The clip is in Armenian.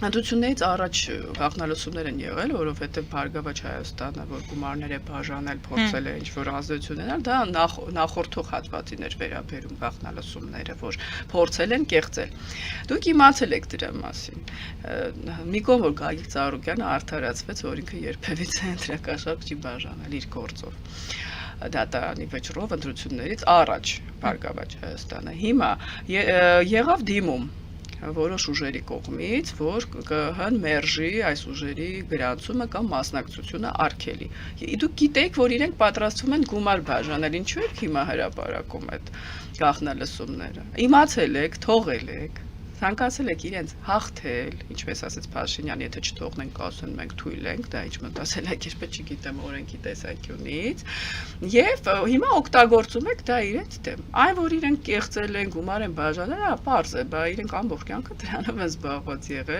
Հատուցություններից առաջ գաղտնալսումներ են եղել, որովհետև Բարգավաճ Հայաստանը, որ գումարներ է բաժանել, փորձել է ինչ-որ ազդեցություն ունենալ, դա նախորդող հատվածին էր վերաբերում գաղտնալսումները, որ փորձել են կեղծել։ Դուք իմացել եք դրա մասին։ Մի կողմ որ Գագիկ Ծառուկյանը արդարացվեց, որ ինքը երբևիցե ընտրակաշառք չի բաժանել իր գործով։ Դատարանի վճռով ընտրություններից առաջ Բարգավաճ Հայաստանը հիմա եղավ դիմում որոշ ուժերի կողմից, որ կհն մերժի այս ուժերի գրանցումը կամ մասնակցությունը արգելի։ Դուք գիտեք, որ իրենք պատրաստվում են գումար բաժանել, ինչու եք հիմա հրապարակում այդ գաղտնալսումները։ Իմացել եք, թողել եք, ցանկացել եք իրենց հաղթել, ինչպես ասեց Փաշինյանը, եթե չթողնենք, ասեն մենք թույլ ենք, դա ինչ մտածելակ է, չգիտեմ օրենքի տեսանկյունից, եւ հիմա օգտագործում եք դա իրենց դեմ։ Այն որ իրենք կեղծել են, գումար են բաժանել, պարզ է, բա իրենք ամբողջ կյանքը դրանով են զբաղված եղել,